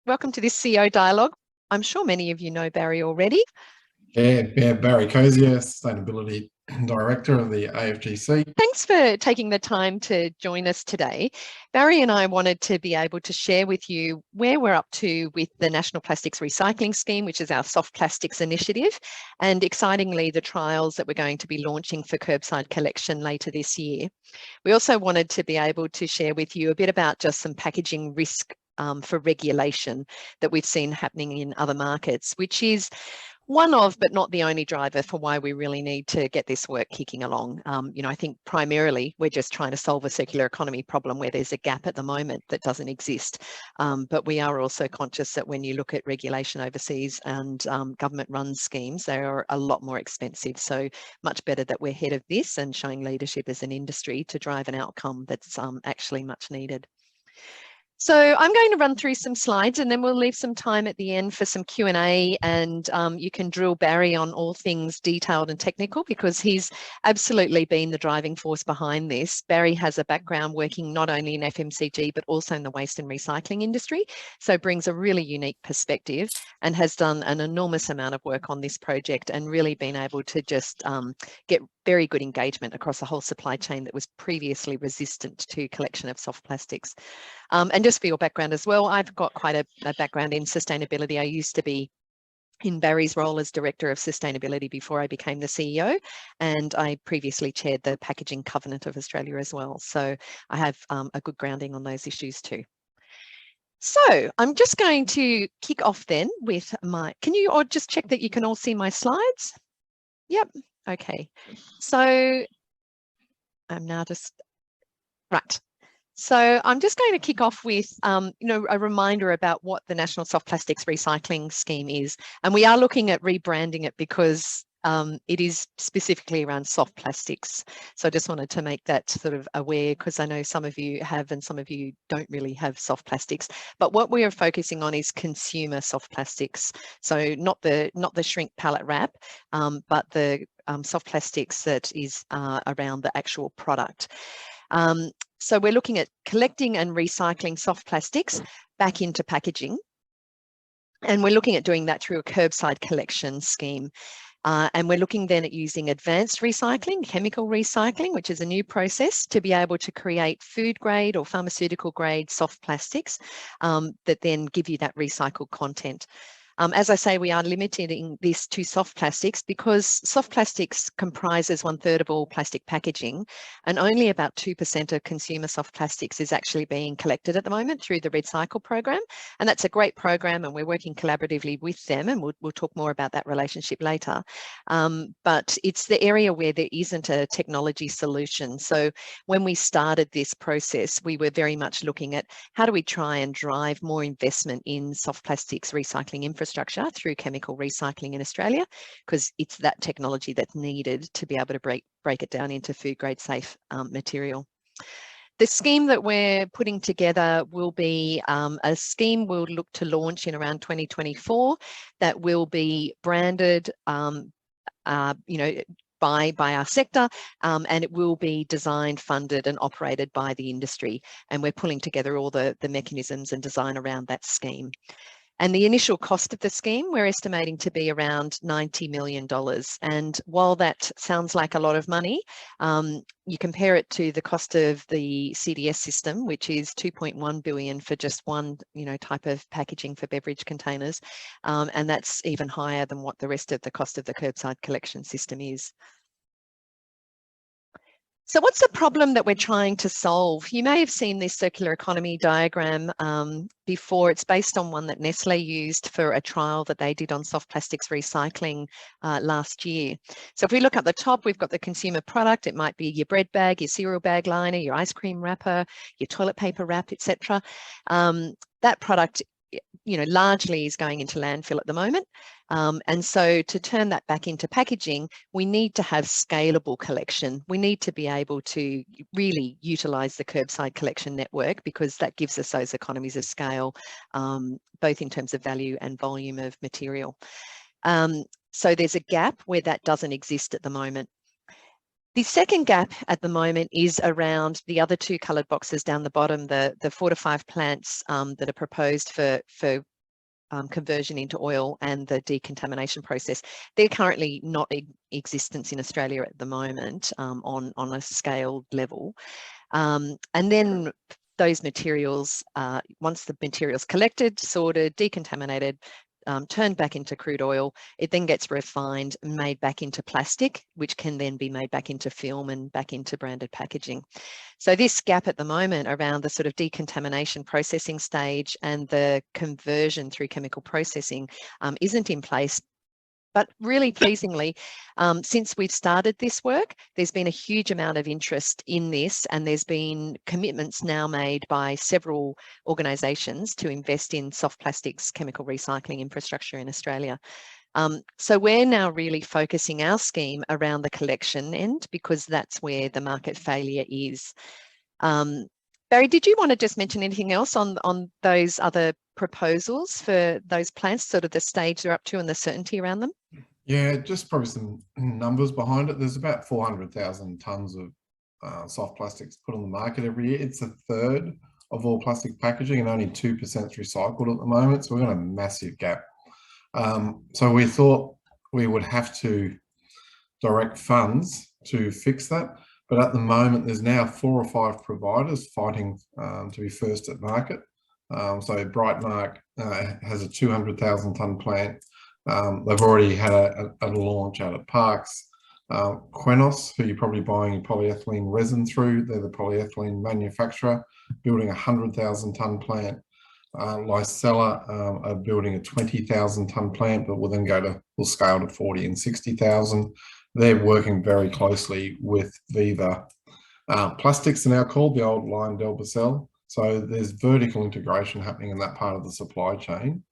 Welcome to this CEO Dialogue. I'm sure many of you know Barry already. Yeah, Barry Cozier, Sustainability Director of the AFGC. Thanks for taking the time to join us today. Barry and I wanted to be able to share with you where we're up to with the National Plastics Recycling Scheme, which is our soft plastics initiative, and excitingly, the trials that we're going to be launching for curbside collection later this year. We also wanted to be able to share with you a bit about just some packaging risk for regulation that we've seen happening in other markets, which is one of, but not the only driver for why we really need to get this work kicking along. I think primarily we're just trying to solve a circular economy problem where there's a gap at the moment that doesn't exist. But we are also conscious that when you look at regulation overseas and government-run schemes, they are a lot more expensive. So much better that we're ahead of this and showing leadership as an industry to drive an outcome that's actually much needed. So I'm going to run through some slides and then we'll leave some time at the end for some Q&A, and you can drill Barry on all things detailed and technical because he's absolutely been the driving force behind this. Barry has a background working not only in FMCG but also in the waste and recycling industry, so brings a really unique perspective and has done an enormous amount of work on this project and really been able to just get very good engagement across the whole supply chain that was previously resistant to collection of soft plastics. And just for your background as well, I've got quite a background in sustainability. I used to be in Barry's role as Director of Sustainability before I became the CEO, and I previously chaired the Packaging Covenant of Australia as well. So I have a good grounding on those issues too. So I'm just going to kick off then with can you all just check that you can all see my slides? Yep. Okay, so I'm now just, right. So I'm just going to kick off with, a reminder about what the National Soft Plastics Recycling Scheme is. And we are looking at rebranding it because it is specifically around soft plastics. So I just wanted to make that sort of aware because I know some of you have and some of you don't really have soft plastics. But what we are focusing on is consumer soft plastics. So not the shrink pallet wrap, but the soft plastics that is around the actual product. So we're looking at collecting and recycling soft plastics back into packaging. And we're looking at doing that through a curbside collection scheme. And we're looking then at using advanced recycling, chemical recycling, which is a new process to be able to create food grade or pharmaceutical grade soft plastics that then give you that recycled content. As I say, we are limiting this to soft plastics because soft plastics comprises 1/3 of all plastic packaging, and only about 2% of consumer soft plastics is actually being collected at the moment through the Recycle program. And that's a great program, and we're working collaboratively with them, and we'll talk more about that relationship later. But it's the area where there isn't a technology solution. So when we started this process, we were very much looking at how do we try and drive more investment in soft plastics recycling infrastructure through chemical recycling in Australia, because it's that technology that's needed to be able to break it down into food grade safe material. The scheme that we're putting together will be a scheme we'll look to launch in around 2024 that will be branded by our sector, and it will be designed, funded and operated by the industry. And we're pulling together all the mechanisms and design around that scheme. And the initial cost of the scheme, we're estimating to be around $90 million. And while that sounds like a lot of money, you compare it to the cost of the CDS system, which is $2.1 billion for just one, type of packaging for beverage containers. And that's even higher than what the rest of the cost of the curbside collection system is. So what's the problem that we're trying to solve? You may have seen this circular economy diagram before. It's based on one that Nestle used for a trial that they did on soft plastics recycling last year. So if we look at the top, we've got the consumer product. It might be your bread bag, your cereal bag liner, your ice cream wrapper, your toilet paper wrap, etc. That product largely is going into landfill at the moment. And so to turn that back into packaging, we need to have scalable collection. We need to be able to really utilise the curbside collection network because that gives us those economies of scale, both in terms of value and volume of material. So there's a gap where that doesn't exist at the moment. The second gap at the moment is around the other two coloured boxes down the bottom, the 4 to 5 plants that are proposed for conversion into oil and the decontamination process. They're currently not in existence in Australia at the moment on a scaled level. And then those materials, once the material's collected, sorted, decontaminated, turned back into crude oil, it then gets refined and made back into plastic, which can then be made back into film and back into branded packaging. So this gap at the moment around the sort of decontamination processing stage and the conversion through chemical processing isn't in place. But really pleasingly, since we've started this work, there's been a huge amount of interest in this, and there's been commitments now made by several organisations to invest in soft plastics chemical recycling infrastructure in Australia. So we're now really focusing our scheme around the collection end, because that's where the market failure is. Barry, did you want to just mention anything else on those other proposals for those plants, sort of the stage they're up to and the certainty around them? Yeah, just probably some numbers behind it. There's about 400,000 tonnes of soft plastics put on the market every year. It's a third of all plastic packaging, and only 2% is recycled at the moment. So we've got a massive gap. So we thought we would have to direct funds to fix that. But at the moment, there's now 4 or 5 providers fighting to be first at market. So Brightmark has a 200,000 tonne plant. They've already had a launch out at Parkes. Qenos, who you're probably buying your polyethylene resin through, they're the polyethylene manufacturer, building a 100,000 tonne plant. Lysella are building a 20,000 tonne plant, but will then will scale to 40 and 60,000. They're working very closely with Viva. Plastics are now called, the old LyondellBasell. So there's vertical integration happening in that part of the supply chain.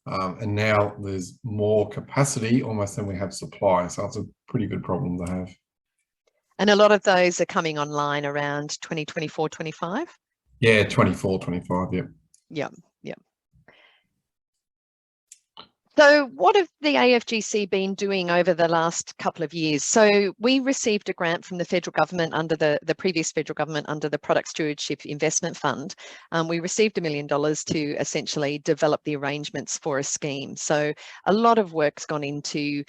And now there's more capacity almost than we have supply. So it's a pretty good problem to have. And a lot of those are coming online around 2024, 25? Yeah, 24, 25, yeah. Yeah, yeah. So what have the AFGC been doing over the last couple of years? So we received a grant from the federal government under the previous federal government under the Product Stewardship Investment Fund. We received $1 million to essentially develop the arrangements for a scheme. So a lot of work's gone into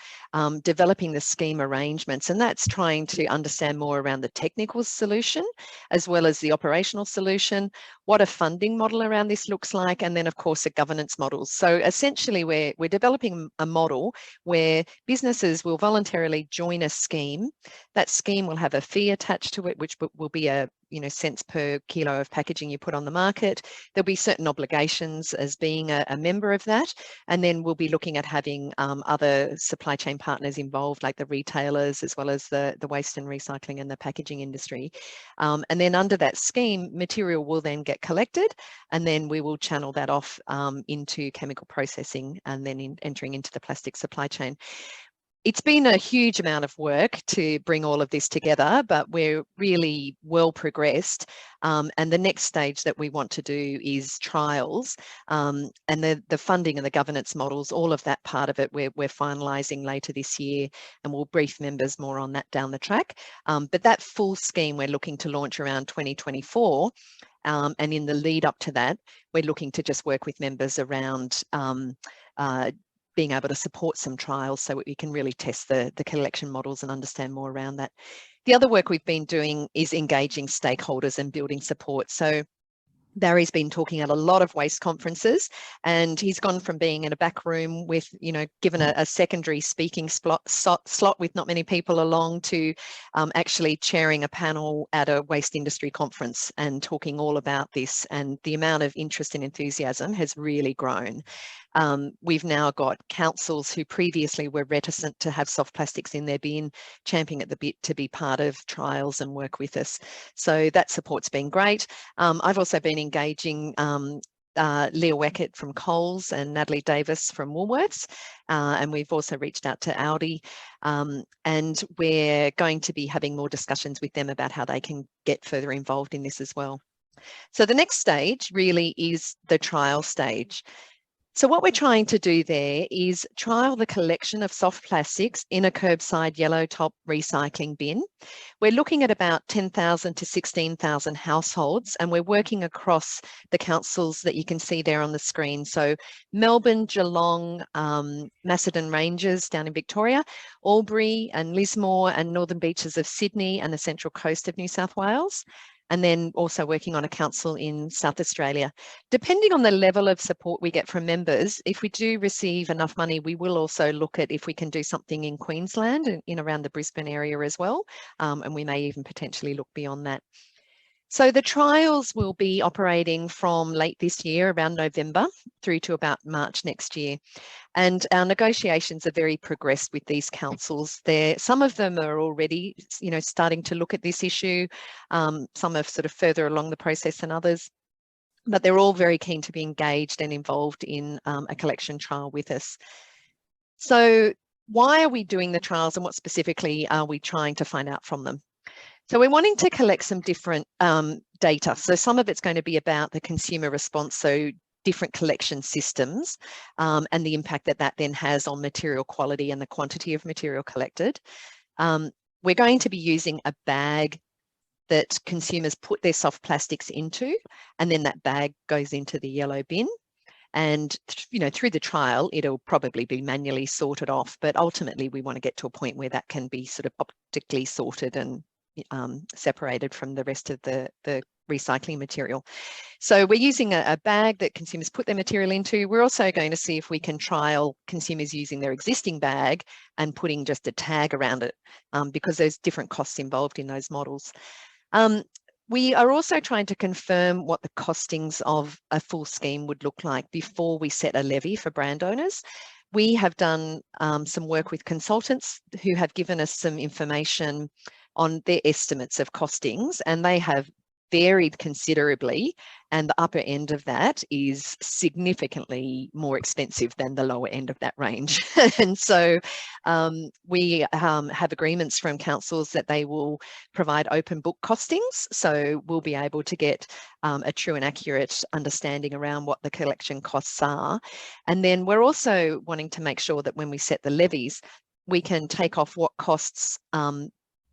developing the scheme arrangements, and that's trying to understand more around the technical solution as well as the operational solution, what a funding model around this looks like, and then of course a governance model. So essentially we're developing a model where businesses will voluntarily join a scheme. That scheme will have a fee attached to it, which will be a cents per kilo of packaging you put on the market. There'll be certain obligations as being a member of that, and then we'll be looking at having other supply chain partners involved, like the retailers as well as the waste and recycling and the packaging industry. And then under that scheme, material will then get collected, and then we will channel that off into chemical processing and then entering into the plastic supply chain. It's been a huge amount of work to bring all of this together, but we're really well progressed. And the next stage that we want to do is trials, and the funding and the governance models, all of that part of it, we're finalising later this year, and we'll brief members more on that down the track. But that full scheme we're looking to launch around 2024. And in the lead up to that, we're looking to just work with members around being able to support some trials so we can really test the collection models and understand more around that. The other work we've been doing is engaging stakeholders and building support. So Barry's been talking at a lot of waste conferences, and he's gone from being in a back room with, given a secondary speaking slot with not many people along to actually chairing a panel at a waste industry conference and talking all about this. And the amount of interest and enthusiasm has really grown. We've now got councils who previously were reticent to have soft plastics in their bin, champing at the bit to be part of trials and work with us. So that support's been great. I've also been engaging Leah Weckett from Coles and Natalie Davis from Woolworths, and we've also reached out to Audi, and we're going to be having more discussions with them about how they can get further involved in this as well. So the next stage really is the trial stage. So what we're trying to do there is trial the collection of soft plastics in a curbside yellow top recycling bin. We're looking at about 10,000 to 16,000 households, and we're working across the councils that you can see there on the screen. So Melbourne, Geelong, Macedon Ranges down in Victoria, Albury and Lismore and Northern Beaches of Sydney and the Central Coast of New South Wales. And then also working on a council in South Australia. Depending on the level of support we get from members, if we do receive enough money, we will also look at if we can do something in Queensland and in around the Brisbane area as well. And we may even potentially look beyond that. So the trials will be operating from late this year, around November, through to about March next year. And our negotiations are very progressed with these councils. Some of them are already, starting to look at this issue. Some are sort of further along the process than others, but they're all very keen to be engaged and involved in a collection trial with us. So why are we doing the trials and what specifically are we trying to find out from them? So we're wanting to collect some different data. So some of it's going to be about the consumer response, so different collection systems and the impact that that then has on material quality and the quantity of material collected. We're going to be using a bag that consumers put their soft plastics into, and then that bag goes into the yellow bin. And, through the trial, it'll probably be manually sorted off, but ultimately we want to get to a point where that can be sort of optically sorted and separated from the rest of the recycling material. So we're using a bag that consumers put their material into. We're also going to see if we can trial consumers using their existing bag and putting just a tag around it, because there's different costs involved in those models. We are also trying to confirm what the costings of a full scheme would look like before we set a levy for brand owners. We have done some work with consultants who have given us some information on their estimates of costings, and they have varied considerably, and the upper end of that is significantly more expensive than the lower end of that range. And so we have agreements from councils that they will provide open book costings, so we'll be able to get a true and accurate understanding around what the collection costs are. And then we're also wanting to make sure that when we set the levies, we can take off what costs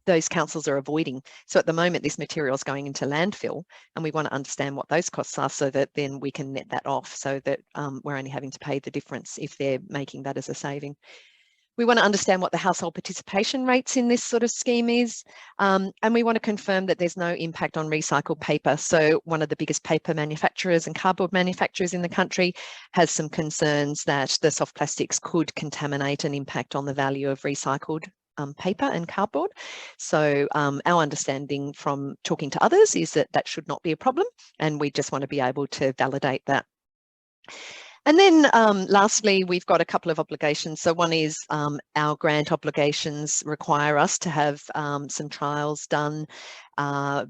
those councils are avoiding. So at the moment, this material is going into landfill, and we want to understand what those costs are so that then we can net that off, so that we're only having to pay the difference if they're making that as a saving. We want to understand what the household participation rates in this sort of scheme is, and we want to confirm that there's no impact on recycled paper. So one of the biggest paper manufacturers and cardboard manufacturers in the country has some concerns that the soft plastics could contaminate and impact on the value of recycled paper and cardboard. So our understanding from talking to others is that that should not be a problem, and we just want to be able to validate that. And then lastly, we've got a couple of obligations. So one is our grant obligations require us to have some trials done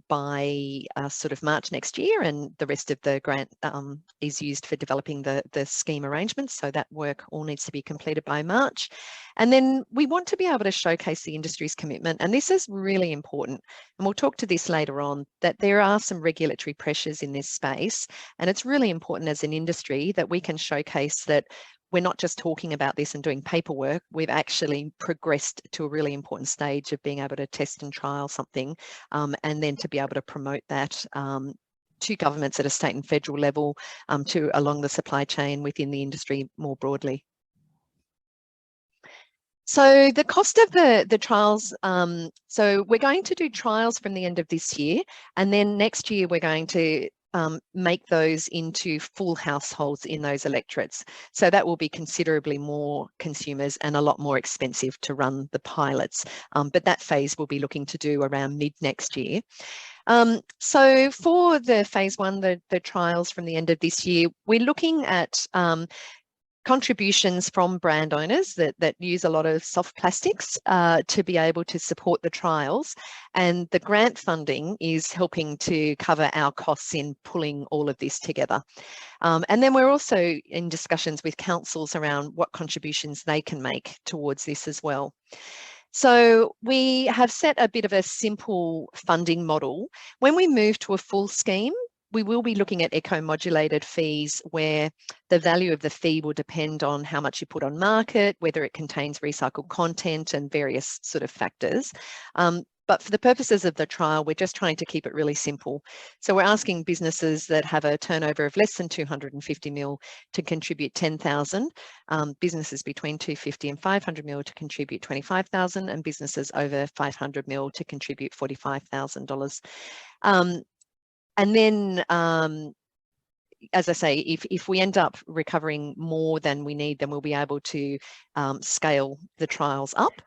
by sort of March next year, and the rest of the grant is used for developing the scheme arrangements. So that work all needs to be completed by March. And then we want to be able to showcase the industry's commitment, and this is really important. And we'll talk to this later on, that there are some regulatory pressures in this space, and it's really important as an industry that we can showcase that we're not just talking about this and doing paperwork. We've actually progressed to a really important stage of being able to test and trial something, and then to be able to promote that to governments at a state and federal level, to along the supply chain within the industry more broadly. So the cost of the trials, so we're going to do trials from the end of this year, and then next year we're going to make those into full households in those electorates. So that will be considerably more consumers and a lot more expensive to run the pilots. But that phase we'll be looking to do around mid next year. So for the phase one, the trials from the end of this year, we're looking at contributions from brand owners that use a lot of soft plastics to be able to support the trials, and the grant funding is helping to cover our costs in pulling all of this together. And then we're also in discussions with councils around what contributions they can make towards this as well. So we have set a bit of a simple funding model. When we move to a full scheme, we will be looking at eco-modulated fees where the value of the fee will depend on how much you put on market, whether it contains recycled content and various sort of factors. But for the purposes of the trial, we're just trying to keep it really simple. So we're asking businesses that have a turnover of less than 250 mil to contribute 10,000, businesses between 250 and 500 mil to contribute 25,000, and businesses over 500 mil to contribute $45,000. And then, as I say, if we end up recovering more than we need, then we'll be able to scale the trials up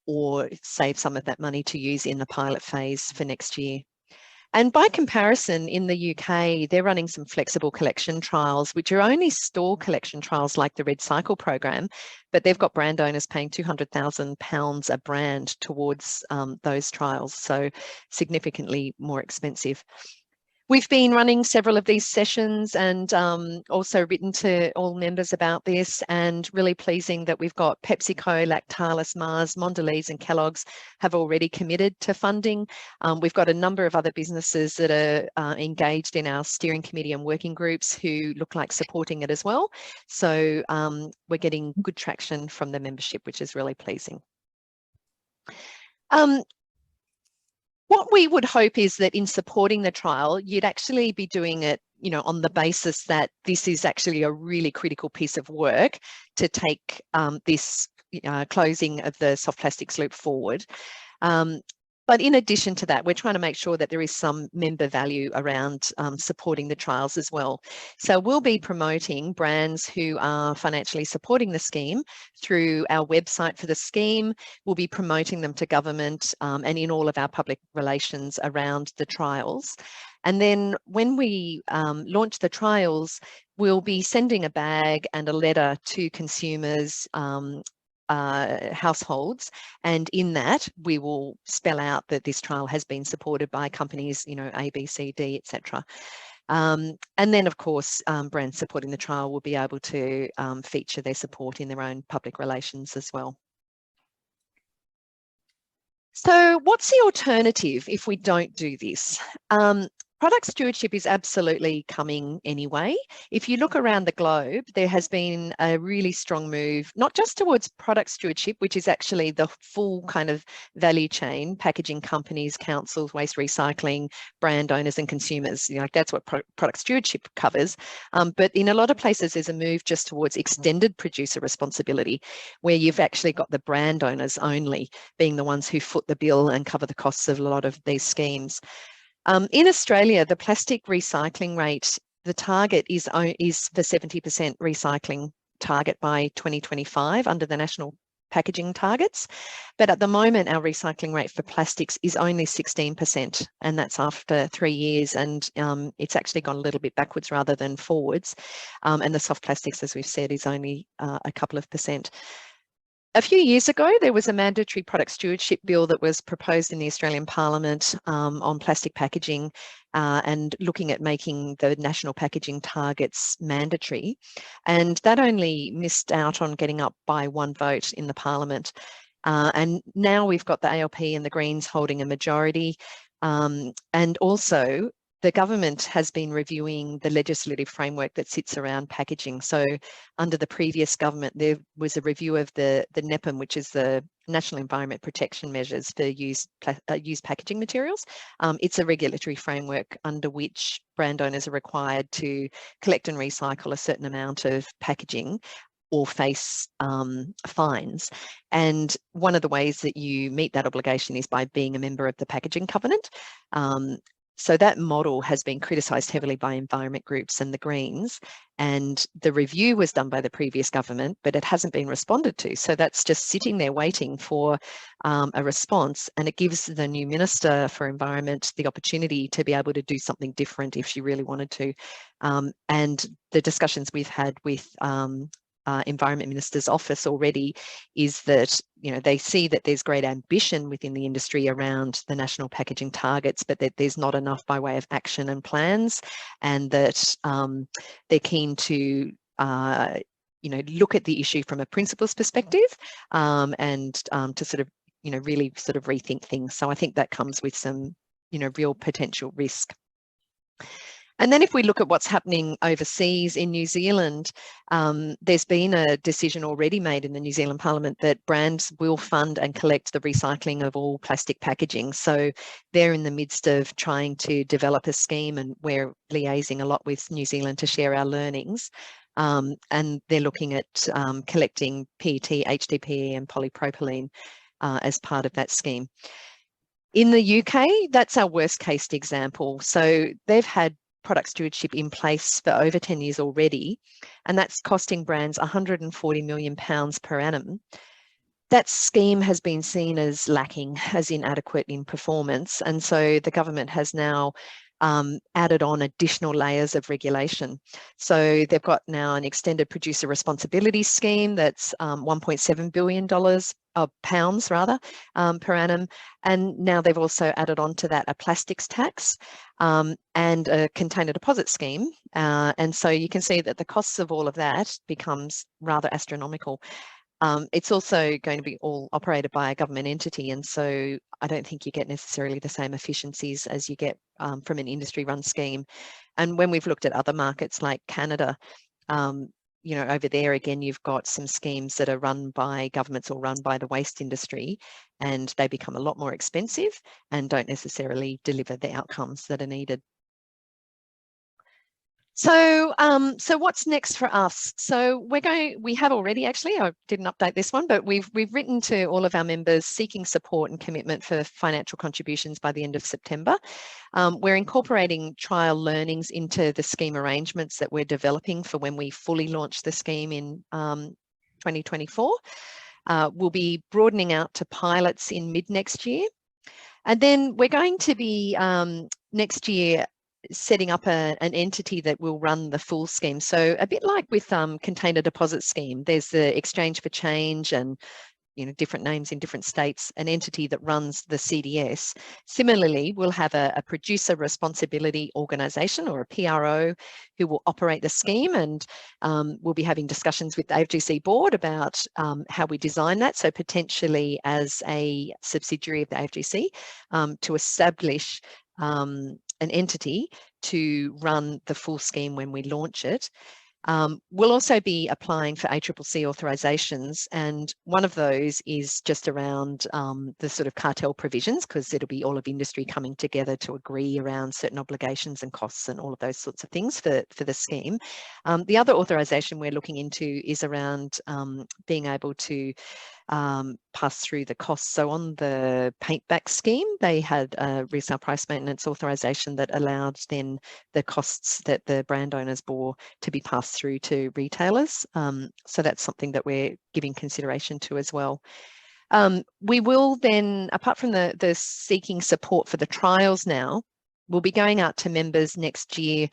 or save some of that money to use in the pilot phase for next year. And by comparison, in the UK, they're running some flexible collection trials, which are only store collection trials like the Red Cycle program, but they've got brand owners paying £200,000 a brand towards those trials, so significantly more expensive. We've been running several of these sessions and also written to all members about this, and really pleasing that we've got PepsiCo, Lactalis, Mars, Mondelez and Kellogg's have already committed to funding. We've got a number of other businesses that are engaged in our steering committee and working groups who look like supporting it as well. So we're getting good traction from the membership, which is really pleasing. What we would hope is that in supporting the trial, you'd actually be doing it, you know, on the basis that this is actually a really critical piece of work to take this closing of the soft plastics loop forward. But in addition to that, we're trying to make sure that there is some member value around supporting the trials as well. So we'll be promoting brands who are financially supporting the scheme through our website for the scheme. We'll be promoting them to government and in all of our public relations around the trials. And then when we launch the trials, we'll be sending a bag and a letter to consumers, households, and in that we will spell out that this trial has been supported by companies, you know, A, B, C, D, etc. And then, of course, brands supporting the trial will be able to feature their support in their own public relations as well. So what's the alternative if we don't do this? Product stewardship is absolutely coming anyway. If you look around the globe, there has been a really strong move, not just towards product stewardship, which is actually the full kind of value chain, packaging companies, councils, waste recycling, brand owners and consumers. You know, that's what product stewardship covers. But in a lot of places, there's a move just towards extended producer responsibility, where you've actually got the brand owners only being the ones who foot the bill and cover the costs of a lot of these schemes. In Australia, the plastic recycling rate, the target is for 70% recycling target by 2025 under the national packaging targets. But at the moment, our recycling rate for plastics is only 16%, and that's after 3 years. And it's actually gone a little bit backwards rather than forwards. And the soft plastics, as we've said, is only a couple of percent. A few years ago, there was a mandatory product stewardship bill that was proposed in the Australian Parliament on plastic packaging and looking at making the national packaging targets mandatory. And that only missed out on getting up by 1 vote in the Parliament. And now we've got the ALP and the Greens holding a majority. And also, the government has been reviewing the legislative framework that sits around packaging. So under the previous government, there was a review of the NEPM, which is the National Environment Protection Measures for used packaging materials. It's a regulatory framework under which brand owners are required to collect and recycle a certain amount of packaging or face fines. And one of the ways that you meet that obligation is by being a member of the Packaging Covenant. So that model has been criticised heavily by environment groups and the Greens, and the review was done by the previous government, but it hasn't been responded to. So that's just sitting there waiting for a response, and it gives the new Minister for Environment the opportunity to be able to do something different if she really wanted to. And the discussions we've had with Environment Minister's office already is that, you know, they see that there's great ambition within the industry around the national packaging targets, but that there's not enough by way of action and plans, and that they're keen to you know, look at the issue from a principles perspective and to sort of, you know, really sort of rethink things. So I think that comes with some, you know, real potential risk. And then if we look at what's happening overseas in New Zealand, there's been a decision already made in the New Zealand Parliament that brands will fund and collect the recycling of all plastic packaging. So they're in the midst of trying to develop a scheme, and we're liaising a lot with New Zealand to share our learnings. And they're looking at collecting PET, HDPE and polypropylene as part of that scheme. In the UK, that's our worst case example. So they've had product stewardship in place for over 10 years already, and that's costing brands £140 million per annum. That scheme has been seen as lacking, as inadequate in performance, and so the government has now added on additional layers of regulation. So they've got now an extended producer responsibility scheme that's $1.7 billion pounds rather per annum, and now they've also added on to that a plastics tax and a container deposit scheme, and so you can see that the costs of all of that becomes rather astronomical. It's also going to be all operated by a government entity, and so I don't think you get necessarily the same efficiencies as you get from an industry-run scheme. And when we've looked at other markets like Canada, you know, over there again, you've got some schemes that are run by governments or run by the waste industry, and they become a lot more expensive and don't necessarily deliver the outcomes that are needed. So, so what's next for us? So we have already actually, I didn't update this one, but we've written to all of our members seeking support and commitment for financial contributions by the end of September. We're incorporating trial learnings into the scheme arrangements that we're developing for when we fully launch the scheme in 2024. We'll be broadening out to pilots in mid next year. And then we're going to be next year setting up an entity that will run the full scheme. So a bit like with container deposit scheme, there's the exchange for change and, you know, different names in different states, an entity that runs the CDS. Similarly, we'll have a producer responsibility organisation or a PRO who will operate the scheme, and we'll be having discussions with the AFGC board about how we design that. So potentially as a subsidiary of the AFGC to establish an entity to run the full scheme when we launch it. We'll also be applying for ACCC authorisations, and one of those is just around the sort of cartel provisions, because it'll be all of industry coming together to agree around certain obligations and costs and all of those sorts of things for the scheme. The other authorisation we're looking into is around being able to pass through the costs. So on the paint back scheme, they had a resale price maintenance authorisation that allowed then the costs that the brand owners bore to be passed through to retailers. So that's something that we're giving consideration to as well. We will then, apart from the seeking support for the trials now, we'll be going out to members next year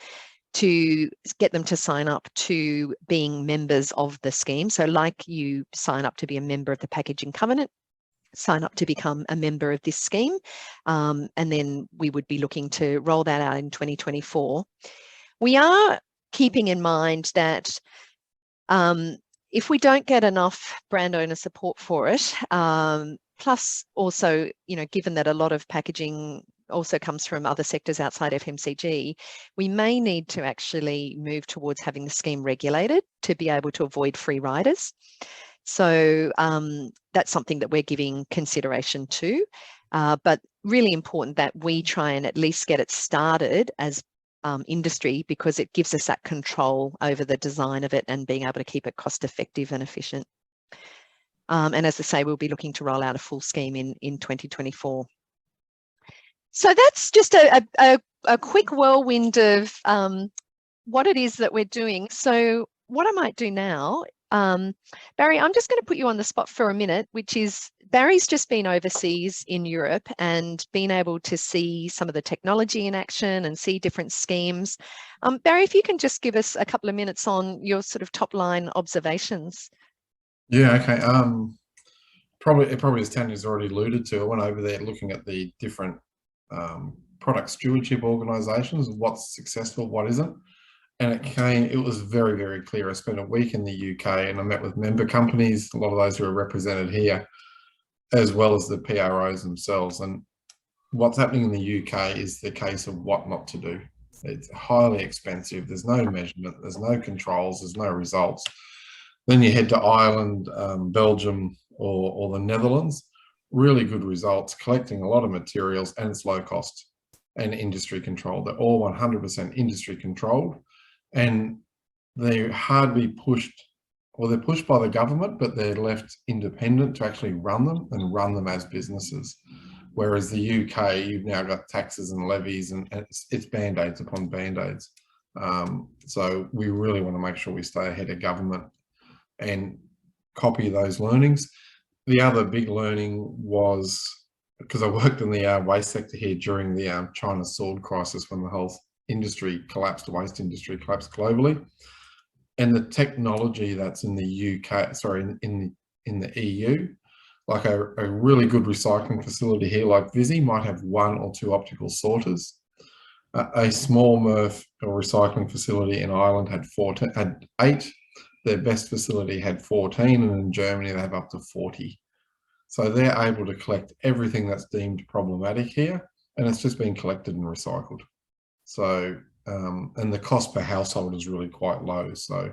to get them to sign up to being members of the scheme. So like you sign up to be a member of the Packaging Covenant, sign up to become a member of this scheme, and then we would be looking to roll that out in 2024. We are keeping in mind that if we don't get enough brand owner support for it, plus also, you know, given that a lot of packaging also comes from other sectors outside FMCG, we may need to actually move towards having the scheme regulated to be able to avoid free riders. So that's something that we're giving consideration to, but really important that we try and at least get it started as industry, because it gives us that control over the design of it and being able to keep it cost effective and efficient. And as I say, we'll be looking to roll out a full scheme in 2024. So that's just a quick whirlwind of what it is that we're doing. So what I might do now, Barry, I'm just going to put you on the spot for a minute, which is Barry's just been overseas in Europe and been able to see some of the technology in action and see different schemes. Barry, if you can just give us a couple of minutes on your sort of top line observations. Yeah, okay. Probably as Tanya's already alluded to, I went over there looking at the different product stewardship organisations, what's successful, what isn't, and it was very, very clear. I spent a week in the UK and I met with member companies, a lot of those who are represented here, as well as the PROs themselves. And what's happening in the UK is the case of what not to do. It's highly expensive. There's no measurement, there's no controls, there's no results. Then you head to Ireland, Belgium, or the Netherlands. Really good results, collecting a lot of materials, and it's low cost and industry controlled. They're all 100% industry controlled, and they're hardly pushed, or they're pushed by the government, but they're left independent to actually run them and run them as businesses. Whereas the UK, you've now got taxes and levies, and it's band-aids upon band-aids. So we really want to make sure we stay ahead of government and copy those learnings. The other big learning was, because I worked in the waste sector here during the China sword crisis, when the whole industry collapsed, the waste industry collapsed globally, and the technology that's in the UK, sorry, in the EU, like a really good recycling facility here like Visy might have 1 or 2 optical sorters. A small MRF or recycling facility in Ireland had 8. Their best facility had 14, and in Germany they have up to 40. So they're able to collect everything that's deemed problematic here, and it's just being collected and recycled. So, and the cost per household is really quite low. So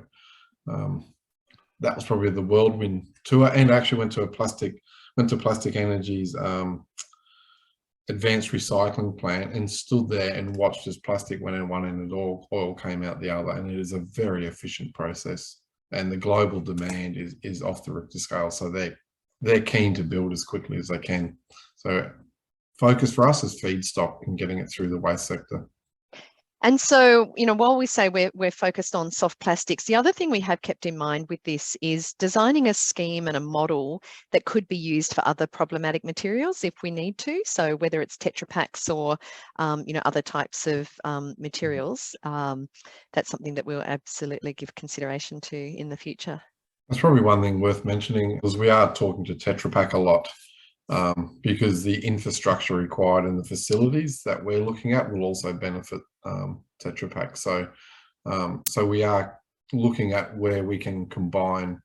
that was probably the whirlwind tour, and actually went to Plastic Energy's advanced recycling plant and stood there and watched as plastic went in one end and oil came out the other. And it is a very efficient process, and the global demand is off the Richter scale. So they're keen to build as quickly as they can. So focus for us is feedstock and getting it through the waste sector. And so, you know, while we say we're focused on soft plastics, the other thing we have kept in mind with this is designing a scheme and a model that could be used for other problematic materials if we need to. So whether it's Tetra Paks or, you know, other types of materials, that's something that we'll absolutely give consideration to in the future. That's probably one thing worth mentioning, because we are talking to Tetra Pak a lot. Because the infrastructure required in the facilities that we're looking at will also benefit Tetra Pak. So, so we are looking at where we can combine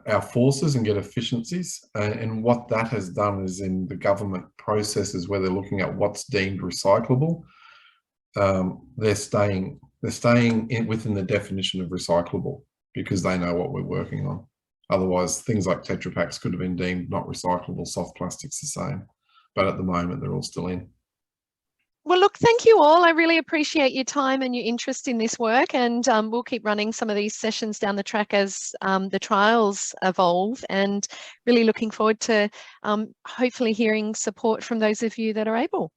our forces and get efficiencies. And what that has done is, in the government processes where they're looking at what's deemed recyclable, they're staying within the definition of recyclable, because they know what we're working on. Otherwise, things like Tetra Paks could have been deemed not recyclable, soft plastics the same. But at the moment, they're all still in. Well, look, thank you all. I really appreciate your time and your interest in this work, and we'll keep running some of these sessions down the track as the trials evolve, and really looking forward to hopefully hearing support from those of you that are able.